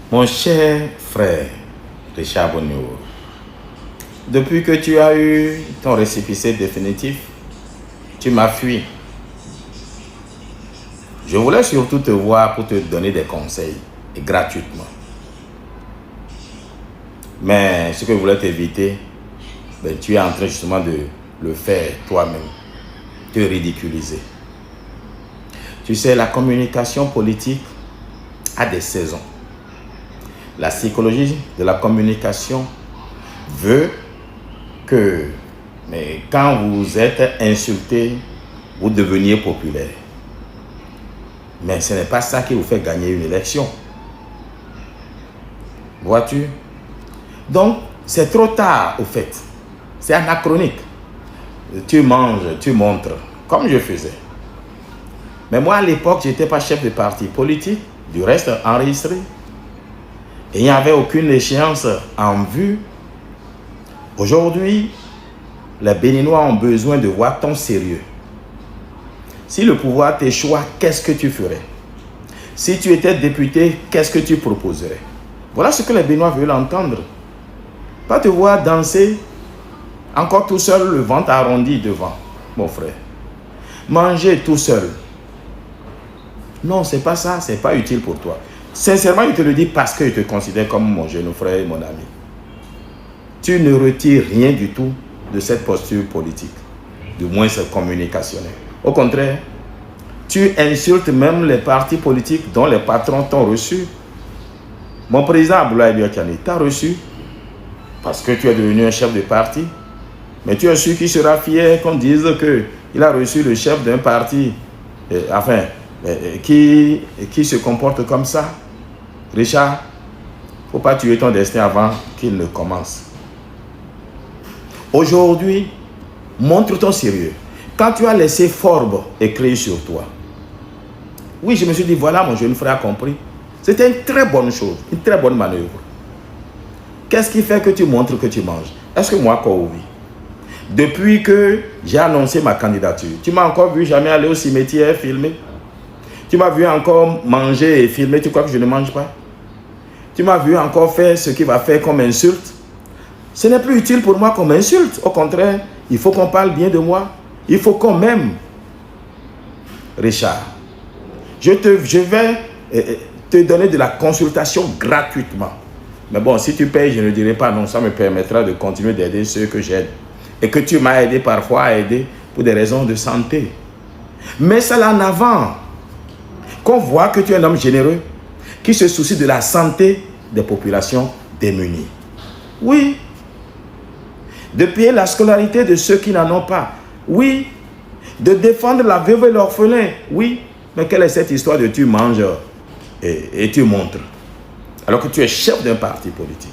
Mon cher frère Richard Boniour, depuis que tu as eu ton récépissé définitif, tu m'as fui. Je voulais surtout te voir pour te donner des conseils, et gratuitement. Mais ce que je voulais t'éviter, tu es en train justement de le faire toi-même, te ridiculiser. Tu sais, la communication politique a des saisons. La psychologie de la communication veut que, mais quand vous êtes insulté, vous deveniez populaire. Mais ce n'est pas ça qui vous fait gagner une élection. Vois-tu? Donc, c'est trop tard au fait. C'est anachronique. Tu manges, tu montres, comme je faisais. Mais moi, à l'époque, je n'étais pas chef de parti politique, du reste enregistré. Et il n'y avait aucune échéance en vue. Aujourd'hui, les Béninois ont besoin de voir ton sérieux. Si le pouvoir t'échoue, qu'est-ce que tu ferais? Si tu étais député, qu'est-ce que tu proposerais? Voilà ce que les Béninois veulent entendre. Pas te voir danser encore tout seul, le ventre arrondi devant, mon frère. Manger tout seul. Non, c'est pas ça, c'est pas utile pour toi. Sincèrement, je te le dis parce que je te considère comme mon jeune frère et mon ami. Tu ne retires rien du tout de cette posture politique, du moins c'est communicationnel. Au contraire, tu insultes même les partis politiques dont les patrons t'ont reçu. Mon président Aboulaye Biakani t'a reçu parce que tu es devenu un chef de parti. Mais tu es sûr qu'il sera fier qu'on dise qu'il a reçu le chef d'un parti qui se comporte comme ça. Richard, il ne faut pas tuer ton destin avant qu'il ne commence. Aujourd'hui, montre ton sérieux. Quand tu as laissé Forbes écrire sur toi, oui, je me suis dit, voilà, mon jeune frère a compris. C'était une très bonne chose, une très bonne manœuvre. Qu'est-ce qui fait que tu montres que tu manges? Est-ce que moi, Kouvi, depuis que j'ai annoncé ma candidature, tu m'as encore vu jamais aller au cimetière filmer? Tu m'as vu encore manger et filmer, tu crois que je ne mange pas? Tu m'as vu encore faire ce qu'il va faire comme insulte? Ce n'est plus utile pour moi comme insulte. Au contraire, il faut qu'on parle bien de moi. Il faut qu'on m'aime. Richard, je vais te donner de la consultation gratuitement. Mais bon, si tu payes, je ne dirai pas non, ça me permettra de continuer d'aider ceux que j'aide. Et que tu m'as aidé parfois à aider pour des raisons de santé. Mets ça là en avant. Qu'on voit que tu es un homme généreux qui se soucie de la santé des populations démunies. Oui. De payer la scolarité de ceux qui n'en ont pas. Oui. De défendre la veuve et l'orphelin. Oui. Mais quelle est cette histoire de tu manges et tu montres? Alors que tu es chef d'un parti politique.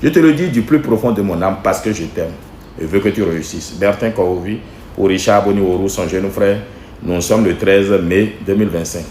Je te le dis du plus profond de mon âme parce que je t'aime et veux que tu réussisses. Bertin Kouvi, pour Richard Boniour, son jeune frère, nous sommes le 13 mai 2025.